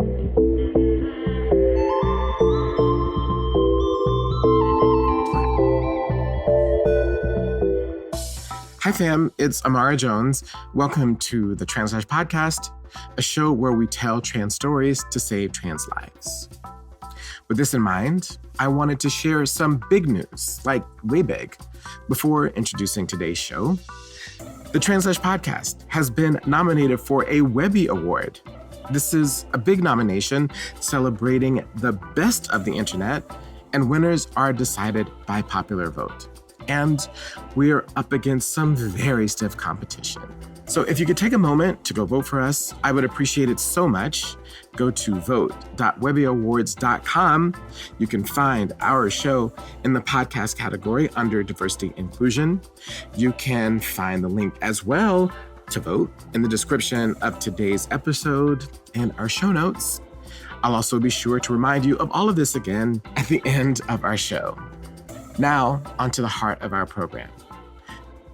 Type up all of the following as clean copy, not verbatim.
Hi fam, it's Imara Jones. Welcome to the Translash podcast, a show where we tell trans stories to save trans lives. With this in mind, I wanted to share some big news, like way big, before introducing today's show. The Translash podcast has been nominated for a Webby Award. This is a big nomination celebrating the best of the internet, and winners are decided by popular vote. And we're up against some very stiff competition. So if you could take a moment to go vote for us, I would appreciate it so much. Go to vote.webbyawards.com. You can find our show in the podcast category under diversity inclusion. You can find the link as well to vote in the description of today's episode and our show notes. I'll also be sure to remind you of all of this again at the end of our show. Now, onto the heart of our program.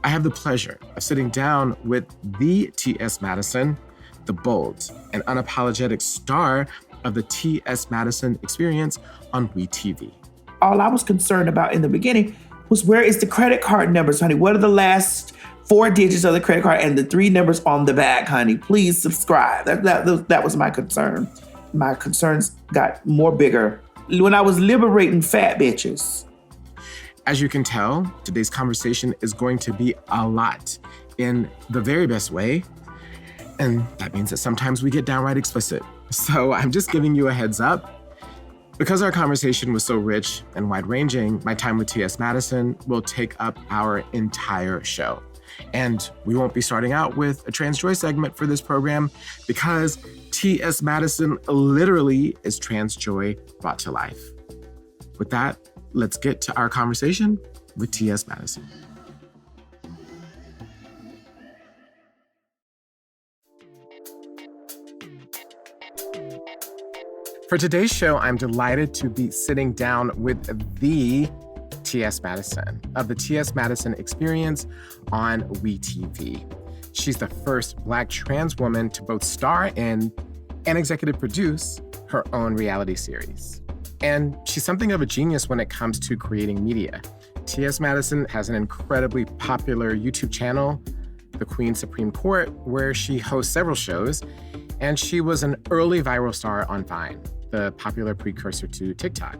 I have the pleasure of sitting down with the TS Madison, the bold and unapologetic star of the TS Madison Experience on WeTV. All I was concerned about in the beginning was, where is the credit card numbers, honey? What are the last 4 digits of the credit card and the 3 numbers on the back, honey? Please subscribe. That was my concern. My concerns got more bigger when I was liberating fat bitches. As you can tell, today's conversation is going to be a lot in the very best way. And that means that sometimes we get downright explicit. So I'm just giving you a heads up. Because our conversation was so rich and wide-ranging, my time with TS Madison will take up our entire show. And we won't be starting out with a Trans Joy segment for this program because TS Madison literally is Trans Joy brought to life. With that, let's get to our conversation with TS Madison. For today's show, I'm delighted to be sitting down with the TS Madison of the TS Madison Experience on WeTV. She's the first Black trans woman to both star in and executive produce her own reality series. And she's something of a genius when it comes to creating media. TS Madison has an incredibly popular YouTube channel, The Queen Supreme Court, where she hosts several shows. And she was an early viral star on Vine, the popular precursor to TikTok.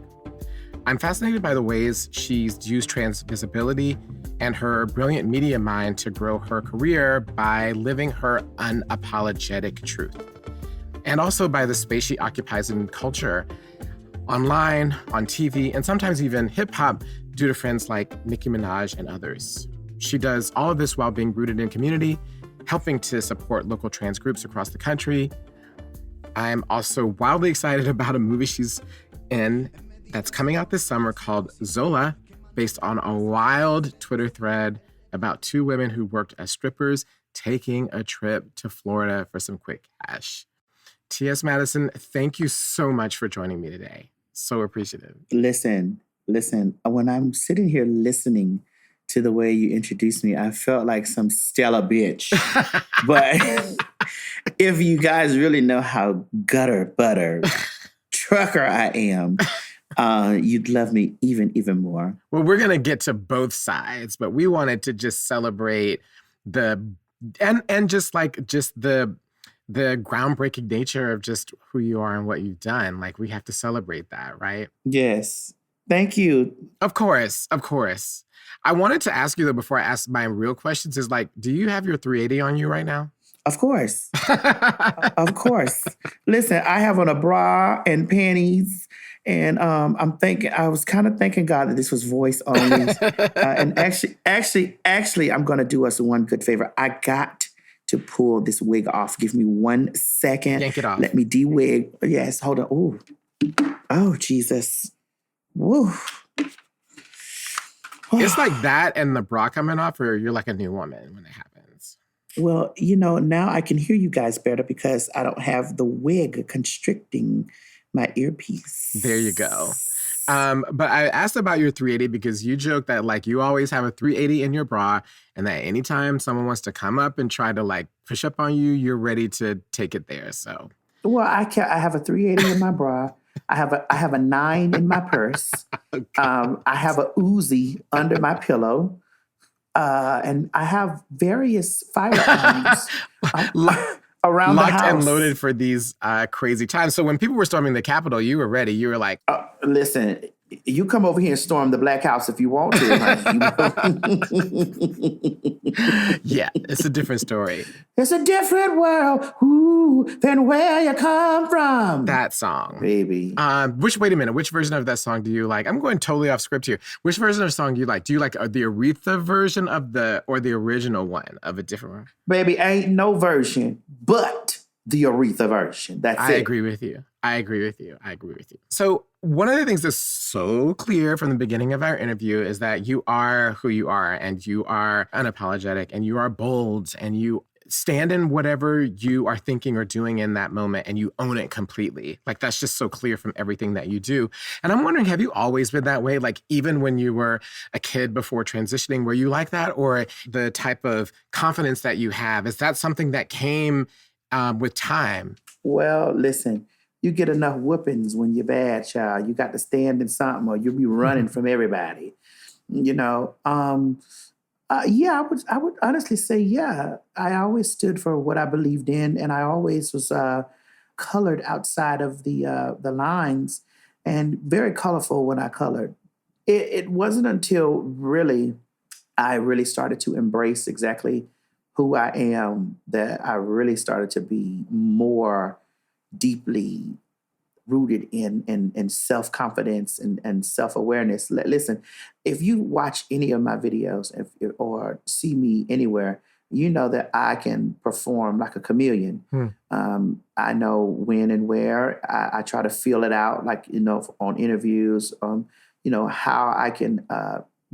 I'm fascinated by the ways she's used trans visibility and her brilliant media mind to grow her career by living her unapologetic truth. And also by the space she occupies in culture, online, on TV, and sometimes even hip-hop due to friends like Nicki Minaj and others. She does all of this while being rooted in community, helping to support local trans groups across the country. I'm also wildly excited about a movie she's in that's coming out this summer called Zola, based on a wild Twitter thread about 2 women who worked as strippers taking a trip to Florida for some quick cash. TS Madison, thank you so much for joining me today. So appreciative. Listen, when I'm sitting here listening to the way you introduced me, I felt like some stellar bitch. But if you guys really know how gutter butter trucker I am, you'd love me even more. Well, we're going to get to both sides, but we wanted to just celebrate the groundbreaking nature of just who you are and what you've done. Like, we have to celebrate that, right? Yes. Thank you. Of course. I wanted to ask you, though, before I ask my real questions, is like, do you have your 380 on you right now? Of course. Of course. Listen, I have on a bra and panties, and I was kind of thanking God that this was voice only. And actually, I'm going to do us one good favor. I got to pull this wig off. Give me 1 second. Yank it off. Let me de-wig. Yes, hold on. Ooh. Oh, Jesus. Woo. It's like that and the bra coming off, or you're like a new woman when it happens. Well, now I can hear you guys better because I don't have the wig constricting my earpiece. There you go. But I asked about your 380 because you joke that like you always have a 380 in your bra and that anytime someone wants to come up and try to like push up on you, you're ready to take it there. So Well, I have a 380 in my bra. I have a 9 in my purse. I have a Uzi under my pillow. And I have various firearms around the Locked and house. loaded for these crazy times. So when people were storming the Capitol, you were ready. You were like, listen, you come over here and storm the Black House if you want to. yeah, it's a different story. It's a different world than where you come from. That song. Baby. Wait a minute. Which version of that song do you like? I'm going totally off script here. Which version of the song do you like? Do you like the Aretha version or the original one of a different one? Baby, ain't no version but the Aretha version. That's it. I agree with you. So one of the things that's so clear from the beginning of our interview is that you are who you are, and you are unapologetic, and you are bold, and you stand in whatever you are thinking or doing in that moment, and you own it completely. Like, that's just so clear from everything that you do. And I'm wondering, have you always been that way? Like, even when you were a kid before transitioning, were you like that? Or the type of confidence that you have, is that something that came with time? Well, listen, you get enough whoopings when you're bad, child. You got to stand in something or you'll be running from everybody. You know, yeah, I would honestly say, yeah. I always stood for what I believed in, and I always was colored outside of the lines, and very colorful when I colored. It wasn't until I really started to embrace exactly who I am that I really started to be more deeply rooted in self-confidence and self-awareness. Listen, if you watch any of my videos or see me anywhere, you know that I can perform like a chameleon. I know when and where. I try to feel it out, like, you know, on interviews, you know, how I can,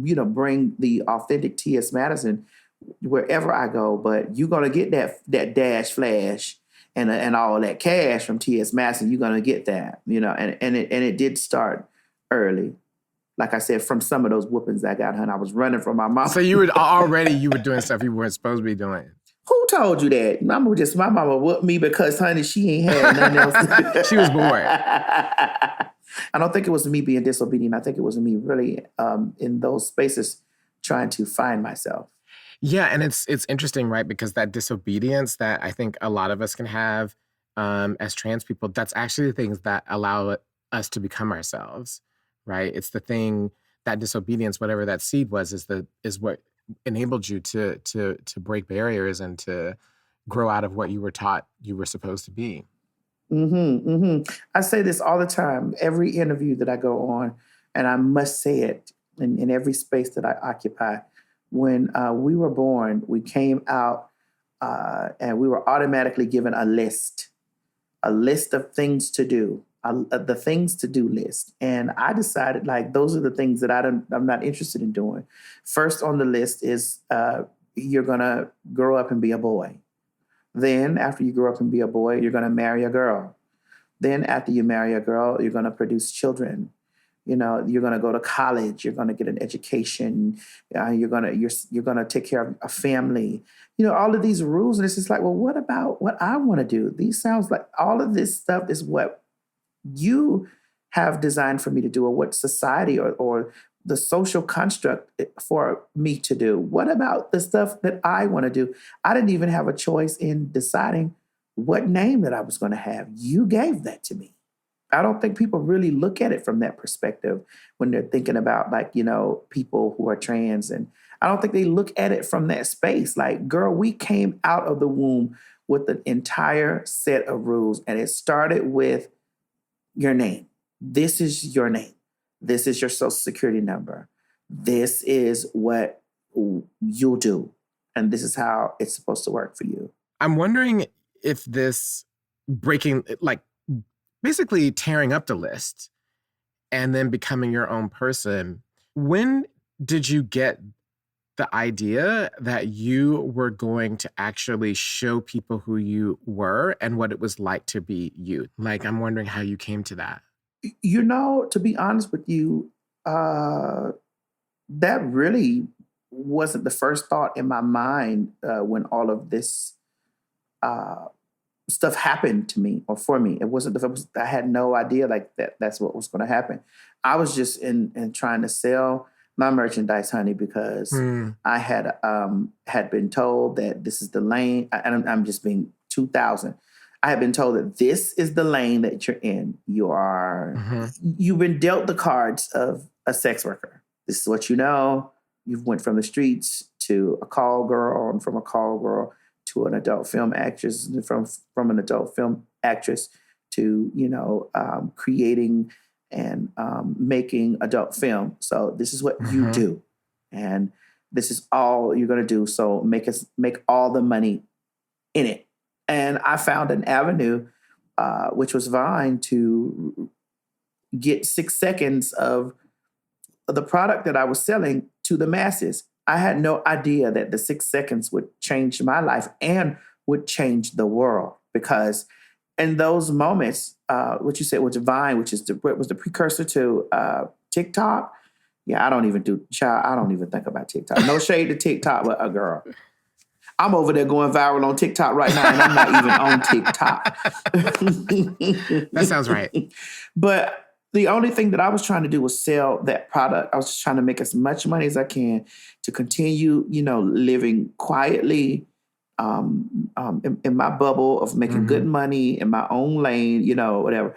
you know, bring the authentic TS Madison wherever I go. But you're going to get that dash flash and all that cash from TS Madison. You're going to get that, you know, and it did start early. Like I said, from some of those whoopings I got, I was running from my mom. So you were doing stuff you weren't supposed to be doing. Who told you that? My mama whooped me because, honey, she ain't had nothing else. She was bored. I don't think it was me being disobedient. I think it was me really in those spaces trying to find myself. Yeah, and it's interesting, right? Because that disobedience that I think a lot of us can have as trans people, that's actually the things that allow us to become ourselves, right? It's the thing, that disobedience, whatever that seed was, is what enabled you to break barriers and to grow out of what you were taught you were supposed to be. I say this all the time, every interview that I go on, and I must say it in every space that I occupy. When we were born, we came out and we were automatically given a list of things to do, the things to do list. And I decided, like, those are the things that I'm not interested in doing. First on the list is you're going to grow up and be a boy. Then after you grow up and be a boy, you're going to marry a girl. Then after you marry a girl, you're going to produce children. You know, you're going to go to college. You're going to get an education. You're going to take care of a family. You know, all of these rules, and it's just like, well, what about what I want to do? These sounds like all of this stuff is what you have designed for me to do, or what society or the social construct for me to do. What about the stuff that I want to do? I didn't even have a choice in deciding what name that I was going to have. You gave that to me. I don't think people really look at it from that perspective when they're thinking about, like, you know, people who are trans. And I don't think they look at it from that space. Like, girl, we came out of the womb with an entire set of rules. And it started with your name. This is your name. This is your social security number. This is what you'll do. And this is how it's supposed to work for you. I'm wondering if this breaking, like, basically tearing up the list and then becoming your own person. When did you get the idea that you were going to actually show people who you were and what it was like to be you? Like, I'm wondering how you came to that. You know, to be honest with you, that really wasn't the first thought in my mind when all of this stuff happened to me or for me. It wasn't, I had no idea like that's what was going to happen. I was just in trying to sell my merchandise, honey, because I had been told that this is the lane, and I'm just being 2000. I had been told that this is the lane that you're in. You've been dealt the cards of a sex worker. This is what you know. You've went from the streets to a call girl, and from a call girl to an adult film actress, and from an adult film actress to, creating and making adult film. So this is what you do. And this is all you're going to do. So make all the money in it. And I found an avenue, which was Vine, to get 6 seconds of the product that I was selling to the masses. I had no idea that the 6 seconds would change my life and would change the world, because in those moments, what you said was Vine, which was the precursor to TikTok. Yeah, I don't even think about TikTok. No shade to TikTok, but a girl. I'm over there going viral on TikTok right now, and I'm not even on TikTok. That sounds right. But the only thing that I was trying to do was sell that product. I was just trying to make as much money as I can to continue, living quietly in my bubble of making good money in my own lane, whatever.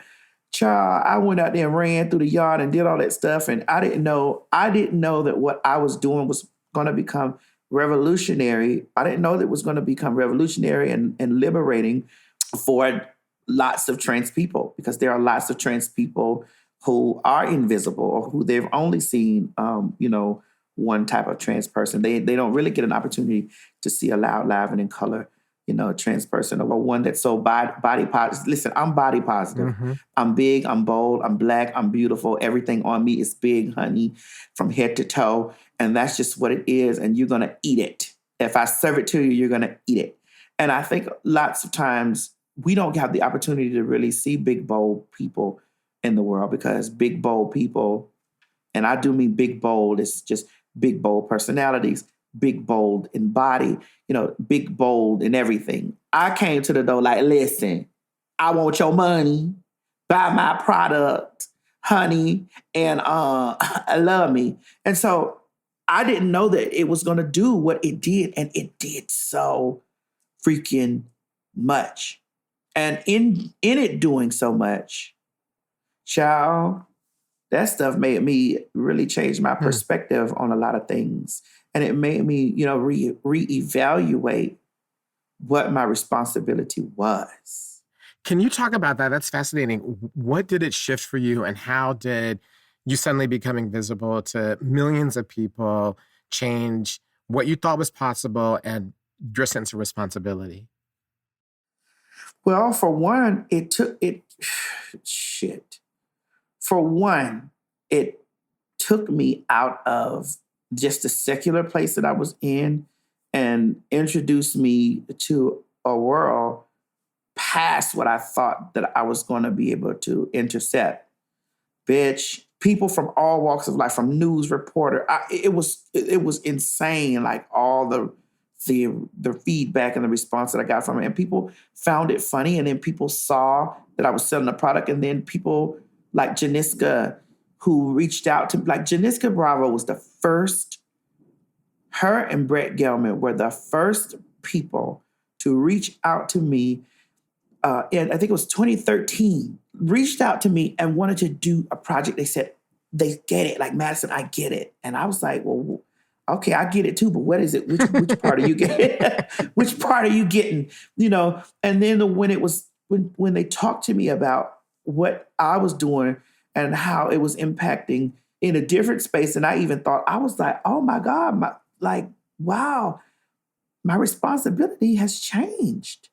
Child, I went out there and ran through the yard and did all that stuff, and I didn't know that what I was doing was going to become revolutionary. I didn't know that it was going to become revolutionary and liberating for lots of trans people, because there are lots of trans people who are invisible or who they've only seen, one type of trans person. They don't really get an opportunity to see a loud, live, and in color, trans person, or one that's so body positive. Listen, I'm body positive. I'm big, I'm bold, I'm black, I'm beautiful. Everything on me is big, honey, from head to toe. And that's just what it is. And you're going to eat it. If I serve it to you, you're going to eat it. And I think lots of times we don't have the opportunity to really see big, bold people in the world, because big, bold people, and I do mean big, bold, it's just big, bold personalities, big, bold in body, big, bold in everything. I came to the door like, listen, I want your money, buy my product, honey, and I love me. And so I didn't know that it was going to do what it did, and it did so freaking much. And in it doing so much, child, that stuff made me really change my perspective on a lot of things. And it made me, reevaluate what my responsibility was. Can you talk about that? That's fascinating. What did it shift for you, and how did you suddenly becoming visible to millions of people change what you thought was possible and your sense of responsibility? Well, for one, it took me out of just the secular place that I was in and introduced me to a world past what I thought that I was going to be able to intercept. Bitch, people from all walks of life, from news reporter, it was insane. Like all the feedback and the response that I got from it, and people found it funny, and then people saw that I was selling a product, and then people like Janiska, who reached out to, like Janiska Bravo was the first. Her and Brett Gelman were the first people to reach out to me. And I think it was 2013, reached out to me and wanted to do a project. They said, they get it. Like, Madison, I get it. And I was like, well, okay, I get it too, but what is it? Which part are you getting? Which part are you getting? And then when they talked to me about what I was doing and how it was impacting in a different space, and I even thought, I was like, oh my God, wow, my responsibility has changed.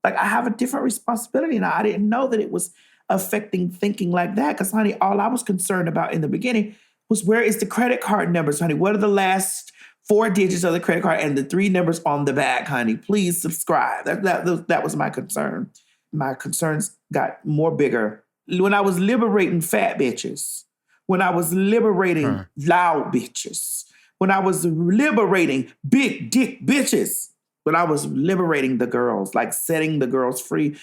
Like, I have a different responsibility now. I didn't know that it was affecting thinking like that, because, honey, all I was concerned about in the beginning was, where is the credit card numbers, honey? What are the last 4 digits of the credit card and the 3 numbers on the back, honey? Please subscribe. That was my concern. My concerns got more bigger when I was liberating fat bitches, when I was liberating loud bitches, when I was liberating big dick bitches. but I was liberating the girls, like setting the girls free,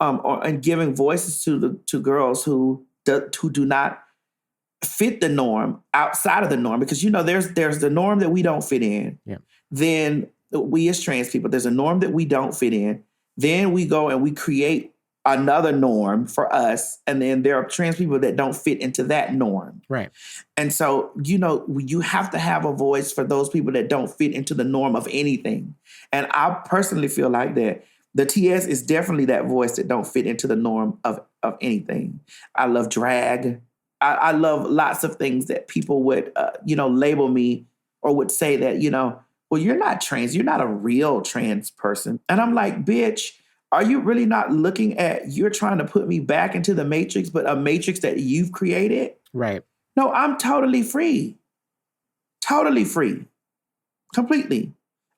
and giving voices to girls who do not fit the norm outside of the norm. Because, there's the norm that we don't fit in. Yeah. Then we as trans people, there's a norm that we don't fit in. Then we go and we create another norm for us. And then there are trans people that don't fit into that norm. Right. And so, you have to have a voice for those people that don't fit into the norm of anything. And I personally feel like that the TS is definitely that voice that don't fit into the norm of anything. I love drag. I love lots of things that people would, label me or would say that, well, you're not trans. You're not a real trans person. And I'm like, bitch, are you really not looking at, you're trying to put me back into the matrix, but a matrix that you've created? Right. No, I'm totally free. Totally free. Completely.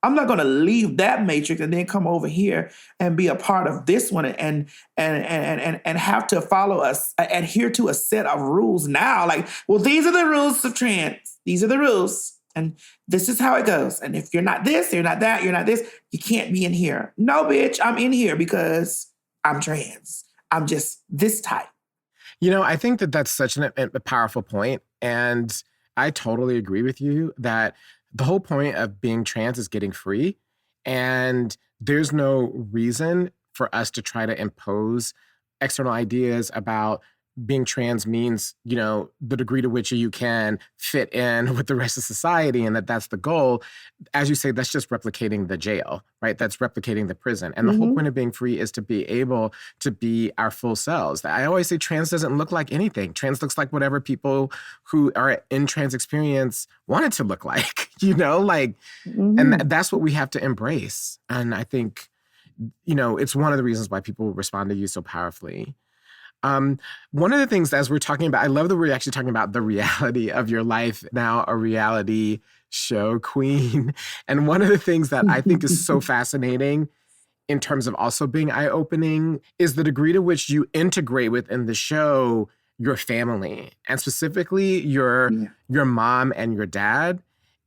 I'm not going to leave that matrix and then come over here and be a part of this one and have to follow us, adhere to a set of rules now. Like, well, these are the rules of trans. These are the rules. And this is how it goes. And if you're not this, you're not that, you're not this, you can't be in here. No, bitch, I'm in here because I'm trans. I'm just this type. I think that that's such a powerful point. And I totally agree with you that the whole point of being trans is getting free. And there's no reason for us to try to impose external ideas about being trans means, the degree to which you can fit in with the rest of society and that's the goal. As you say, that's just replicating the jail, right? That's replicating the prison. And the whole point of being free is to be able to be our full selves. I always say trans doesn't look like anything. Trans looks like whatever people who are in trans experience want it to look like, and that's what we have to embrace. And I think, it's one of the reasons why people respond to you so powerfully. One of the things, as we're talking about, I love that we're actually talking about the reality of your life now, a reality show queen. And one of the things that I think is so fascinating in terms of also being eye-opening is the degree to which you integrate within the show your family, and specifically your mom and your dad.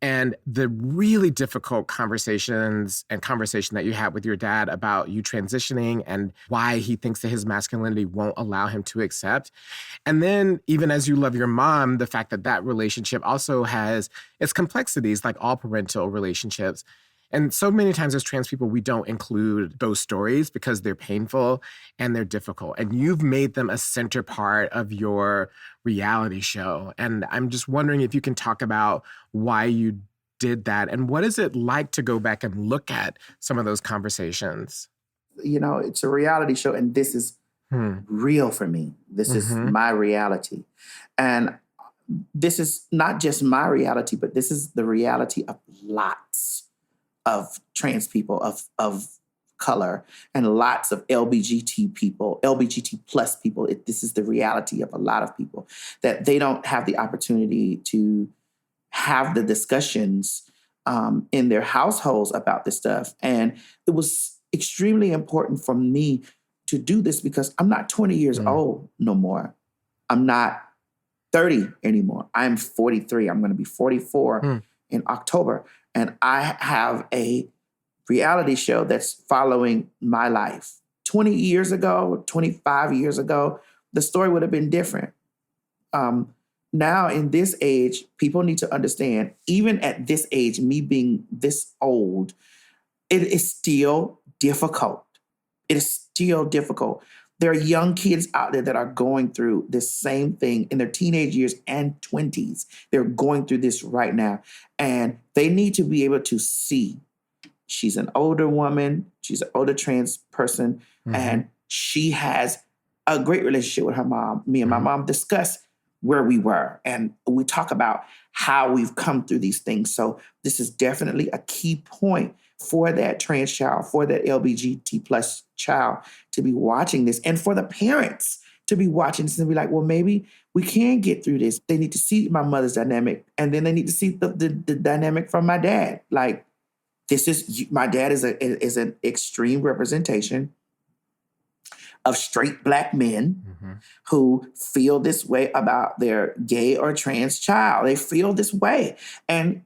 And the really difficult conversation that you had with your dad about you transitioning and why he thinks that his masculinity won't allow him to accept. And then even as you love your mom, the fact that relationship also has its complexities, like all parental relationships. And so many times as trans people, we don't include those stories because they're painful and they're difficult. And you've made them a center part of your reality show. And I'm just wondering if you can talk about why you did that and what is it like to go back and look at some of those conversations? It's a reality show and this is real for me. This is my reality. And this is not just my reality, but this is the reality of lots of trans people of color and lots of LGBT people, LGBT plus people. This is the reality of a lot of people that they don't have the opportunity to have the discussions in their households about this stuff. And it was extremely important for me to do this because I'm not 20 years old no more. I'm not 30 anymore. I'm 43. I'm going to be 44 in October. And I have a reality show that's following my life. 20 years ago, 25 years ago, the story would have been different. Now in this age, people need to understand, even at this age, me being this old, it is still difficult. It is still difficult. There are young kids out there that are going through this same thing in their teenage years and 20s. They're going through this right now. And they need to be able to see she's an older woman, she's an older trans person, and she has a great relationship with her mom. Me and my mom discuss where we were, and we talk about how we've come through these things. So this is definitely a key point for that trans child, for that LGBT plus child to be watching this, and for the parents to be watching this and be like, well, maybe we can get through this. They need to see my mother's dynamic, and then they need to see the dynamic from my dad. Like, my dad is an extreme representation of straight Black men who feel this way about their gay or trans child. They feel this way. And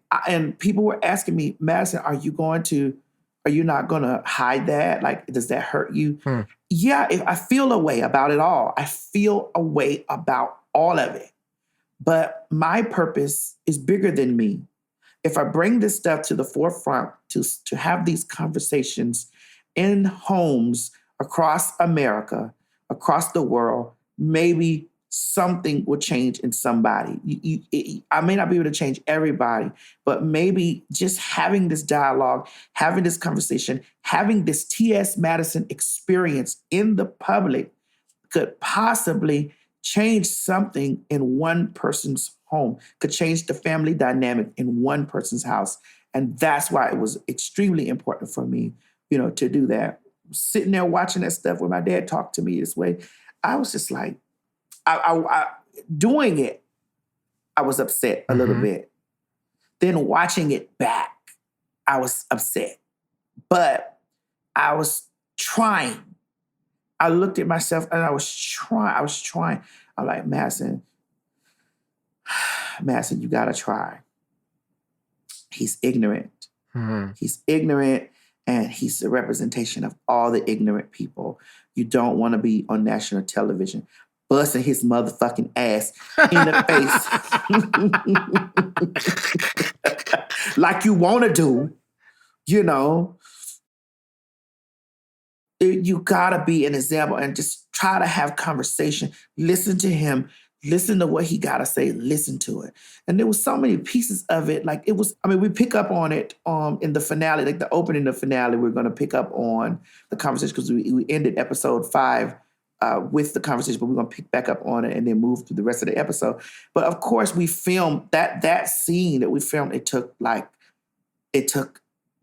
people were asking me, Madison, are you going to Are you not going to hide that? Like, does that hurt you? Hmm. Yeah, if I feel a way about it all. I feel a way about all of it. But my purpose is bigger than me. If I bring this stuff to the forefront to have these conversations in homes across America, across the world, maybe something will change in somebody. I may not be able to change everybody, but maybe just having this dialogue, having this conversation, having this TS Madison experience in the public could possibly change something in one person's home, could change the family dynamic in one person's house. And that's why it was extremely important for me, to do that. Sitting there watching that stuff when my dad talked to me this way, I was just like, I doing it, I was upset a little bit. Then watching it back, I was upset. But I was trying. I looked at myself and I was trying. I'm like, Madison, you gotta try. He's ignorant. He's ignorant, and he's a representation of all the ignorant people. You don't want to be on national television busting his motherfucking ass in the face. Like you want to do, You gotta be an example and just try to have conversation. Listen to him. Listen to what he gotta say. Listen to it. And there was so many pieces of it. Like we pick up on it in the finale, like the opening of the finale. We're gonna pick up on the conversation because we ended episode 5 with the conversation, but we're gonna pick back up on it and then move through the rest of the episode. But of course, we filmed that scene that we filmed. It took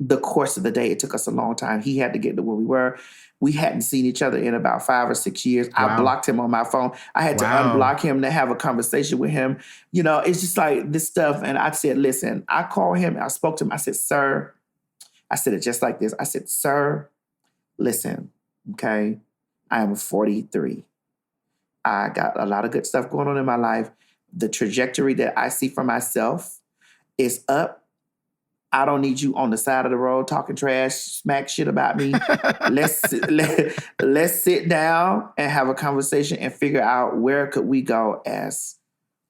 the course of the day. It took us a long time. He had to get to where we were. We hadn't seen each other in about 5 or 6 years. Wow. I blocked him on my phone. I had to unblock him to have a conversation with him. It's just like this stuff. And I said, listen, I called him. I spoke to him. I said, sir, I said it just like this. I said, sir, listen, okay, I am 43. I got a lot of good stuff going on in my life. The trajectory that I see for myself is up. I don't need you on the side of the road talking trash, smack shit about me. Let's sit down and have a conversation and figure out where could we go as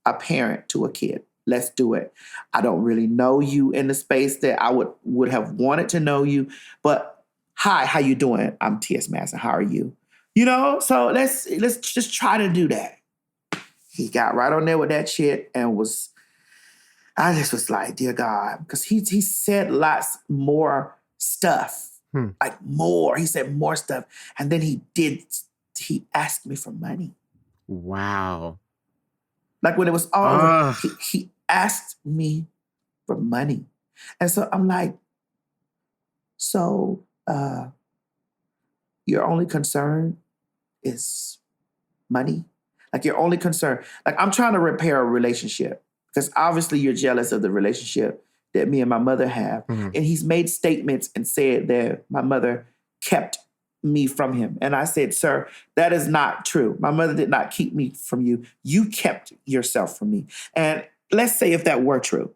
a parent to a kid. Let's do it. I don't really know you in the space that I would have wanted to know you, but hi, how you doing? I'm TS Madison. How are you? So let's just try to do that. He got right on there with that shit and I just was like, dear God, because he said lots more stuff, like more. He said more stuff. And then he asked me for money. Wow. Like when it was all over, he asked me for money. And so I'm like, so your only concern is money? Like your only concern? Like I'm trying to repair a relationship. Because obviously you're jealous of the relationship that me and my mother have. And he's made statements and said that my mother kept me from him. And I said, sir, that is not true. My mother did not keep me from you. You kept yourself from me. And let's say if that were true,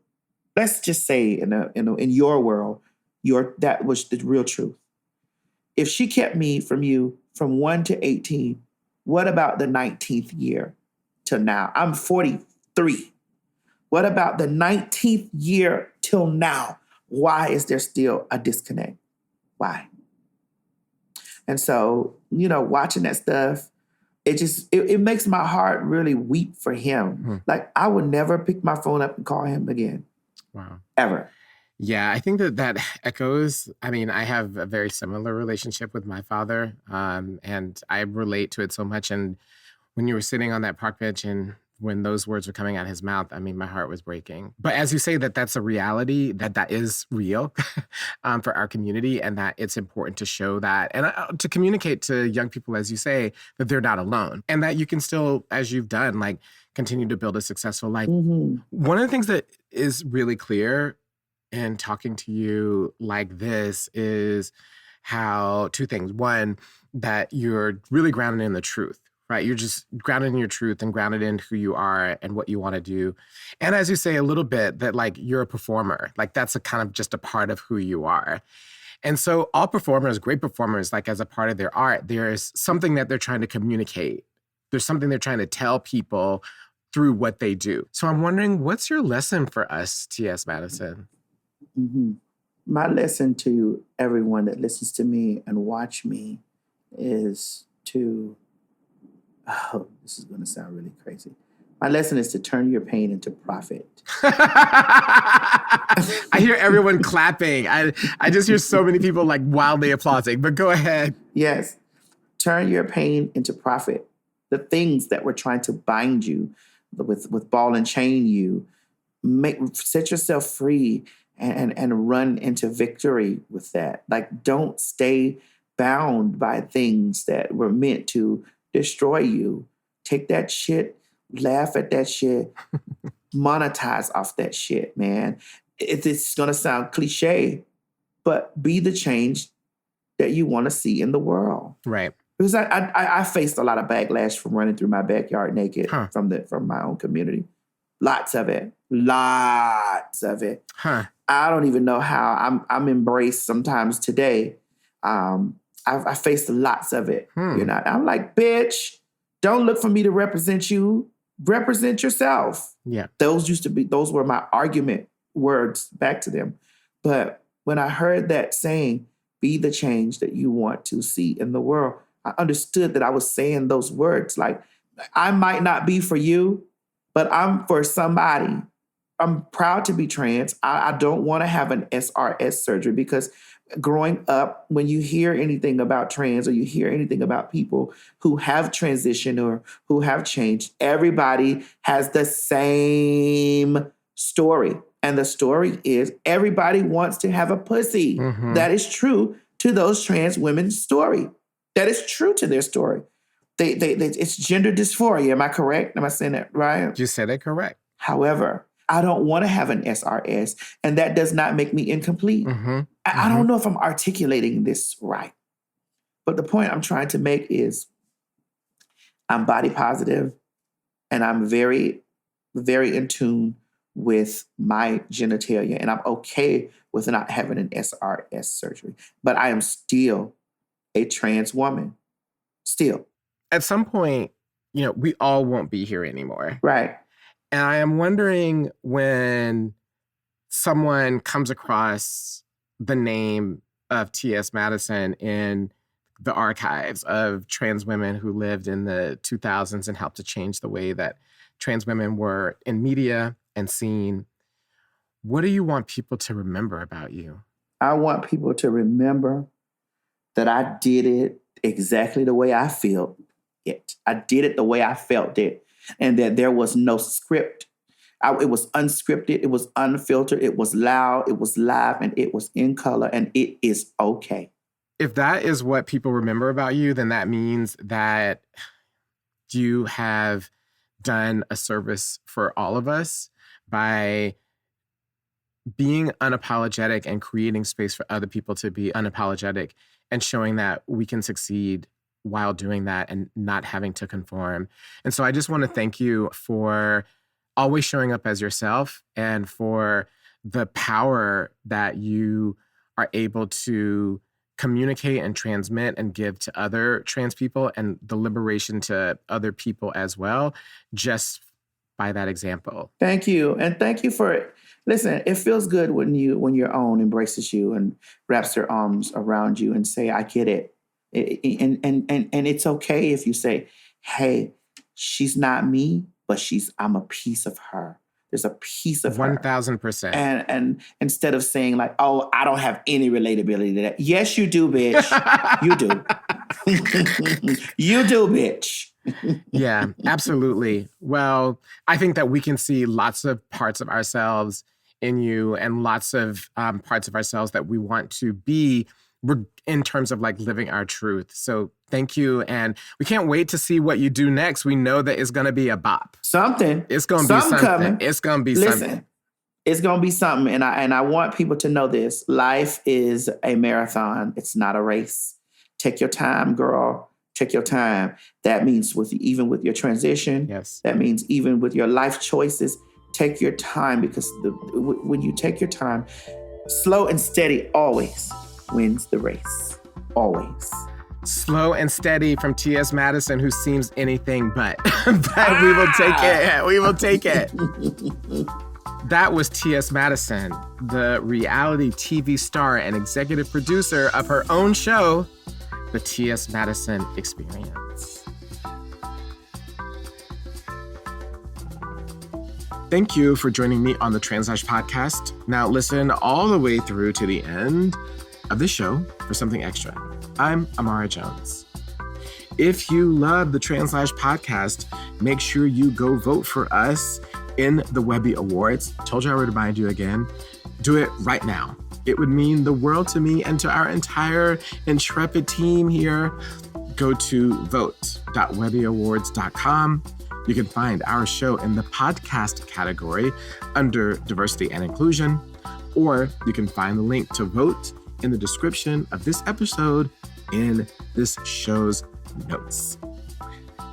let's just say in your world, that was the real truth. If she kept me from you from 1 to 18, what about the 19th year till now? I'm 43. What about the 19th year till now? Why is there still a disconnect? Why? And so, watching that stuff, it makes my heart really weep for him. Like I would never pick my phone up and call him again. Wow. Ever. Yeah, I think that echoes. I mean, I have a very similar relationship with my father, and I relate to it so much. And when you were sitting on that park bench and when those words were coming out of his mouth, I mean, my heart was breaking. But as you say, that's a reality, that is real for our community, and that it's important to show that and to communicate to young people, as you say, that they're not alone and that you can still, as you've done, like continue to build a successful life. One of the things that is really clear in talking to you like this is how two things. One, that you're really grounded in the truth. Right. You're just grounded in your truth and grounded in who you are and what you want to do. And as you say a little bit that like you're a performer, like that's a kind of just a part of who you are. And so all performers, great performers, like as a part of their art, there's something that they're trying to communicate. There's something they're trying to tell people through what they do. So I'm wondering, what's your lesson for us, T.S. Madison? Mm-hmm. My lesson to everyone that listens to me and watch me is to, this is going to sound really crazy. My lesson is to turn your pain into profit. I hear everyone clapping. I just hear so many people like wildly applauding, but go ahead. Yes. Turn your pain into profit. The things that were trying to bind you with ball and chain you, set yourself free and run into victory with that. Like, don't stay bound by things that were meant to destroy you. Take that shit, laugh at that shit, monetize off that shit, man. It's going to sound cliche, but be the change that you want to see in the world. Right. Because I faced a lot of backlash from running through my backyard naked from my own community. Lots of it. I don't even know how I'm embraced sometimes today. I faced lots of it. You know, I'm like, bitch, don't look for me to represent you. Represent yourself. Yeah. Those were my argument words back to them. But when I heard that saying, be the change that you want to see in the world, I understood that I was saying those words. Like, I might not be for you, but I'm for somebody. I'm proud to be trans. I don't want to have an SRS surgery, because growing up, when you hear anything about trans or you hear anything about people who have transitioned or who have changed, everybody has the same story. And the story is everybody wants to have a pussy. Mm-hmm. That is true to those trans women's story. That is true to their story. They it's gender dysphoria. Am I correct? Am I saying that right? You said it correct. However, I don't want to have an SRS, and that does not make me incomplete. Mm-hmm. I don't know if I'm articulating this right. But the point I'm trying to make is I'm body positive, and I'm very, very in tune with my genitalia, and I'm okay with not having an SRS surgery. But I am still a trans woman. Still. At some point, you know, we all won't be here anymore. Right. And I am wondering, when someone comes across the name of T.S. Madison in the archives of trans women who lived in the 2000s and helped to change the way that trans women were in media and seen, what do you want people to remember about you? I want people to remember that I did it exactly the way I felt it. I did it the way I felt it. And that there was no script. It was unscripted. It was unfiltered. It was loud. It was live. And it was in color. And it is okay. If that is what people remember about you, then that means that you have done a service for all of us by being unapologetic and creating space for other people to be unapologetic and showing that we can succeed while doing that and not having to conform. And so I just want to thank you for always showing up as yourself and for the power that you are able to communicate and transmit and give to other trans people, and the liberation to other people as well, just by that example. Thank you. And thank you for, listen, it feels good when your own embraces you and wraps their arms around you and say, I get it. And it's okay if you say, hey, she's not me, but I'm a piece of her. There's a piece of 1,000%. And instead of saying like, oh, I don't have any relatability to that. Yes, you do, bitch. You do. You do, bitch. Yeah, absolutely. Well, I think that we can see lots of parts of ourselves in you and lots of parts of ourselves that we want to be in terms of like living our truth. So thank you. And we can't wait to see what you do next. We know that it's going to be a bop. Something. It's going to be something. Coming. It's going to be something. It's going to be something. And I want people to know this. Life is a marathon. It's not a race. Take your time, girl. Take your time. That means even with your transition. Yes. That means even with your life choices. Take your time, because when you take your time, slow and steady always. wins the race. Always. Slow and steady from TS Madison, who seems anything but. But we will take it. We will take it. That was TS Madison, the reality TV star and executive producer of her own show, the TS Madison Experience. Thank you for joining me on the Translash podcast. Now listen all the way through to the end of the show for something extra. I'm Imara Jones. If you love the Translash podcast, make sure you go vote for us in the Webby Awards. Told you I would remind you again. Do it right now. It would mean the world to me and to our entire intrepid team here. Go to vote.webbyawards.com. You can find our show in the podcast category under diversity and inclusion, or you can find the link to vote in the description of this episode in this show's notes.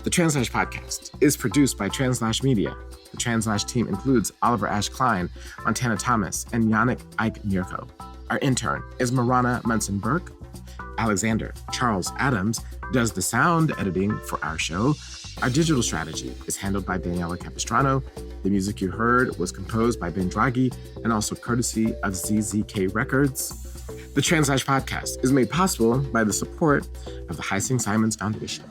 The Translash podcast is produced by Translash Media. The Translash team includes Oliver Ash Kleine, Montana Thomas, and Yannick Eike Mirko. Our intern is Mirana Munson-Burke. Alexander Charles Adams does the sound editing for our show. Our digital strategy is handled by Daniela Capistrano. The music you heard was composed by Ben Draghi and also courtesy of ZZK Records. The Translash podcast is made possible by the support of the Heising Simons Foundation.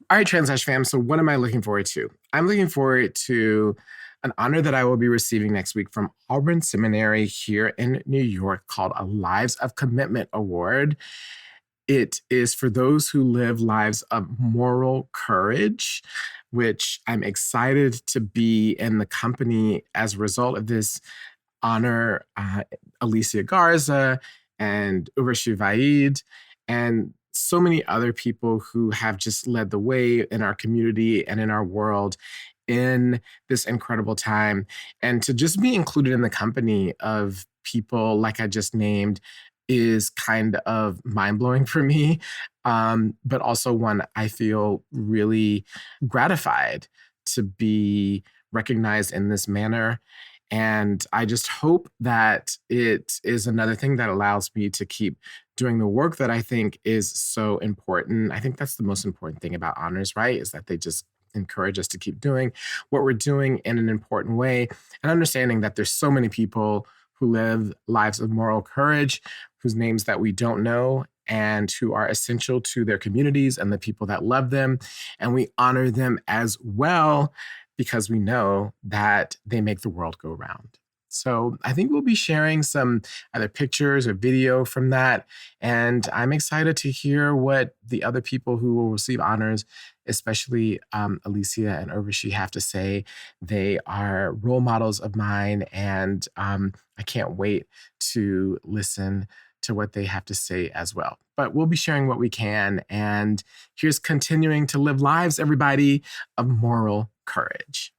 All right, Translash fam, so what am I looking forward to? I'm looking forward to an honor that I will be receiving next week from Auburn Seminary here in New York called a Lives of Commitment Award. It is for those who live lives of moral courage, which I'm excited to be in the company as a result of this honor. Alicia Garza and Urvashi Vaid and so many other people who have just led the way in our community and in our world in this incredible time. And to just be included in the company of people like I just named is kind of mind-blowing for me, but also one I feel really gratified to be recognized in this manner. And I just hope that it is another thing that allows me to keep doing the work that I think is so important. I think that's the most important thing about honors, right? Is that they just encourage us to keep doing what we're doing in an important way and understanding that there's so many people who live lives of moral courage, whose names that we don't know and who are essential to their communities and the people that love them. And we honor them as well because we know that they make the world go round. So I think we'll be sharing some either pictures or video from that. And I'm excited to hear what the other people who will receive honors, especially Alicia and Urvashi, have to say. They are role models of mine, and I can't wait to listen to what they have to say as well. But we'll be sharing what we can. And here's continuing to live lives, everybody, of moral courage.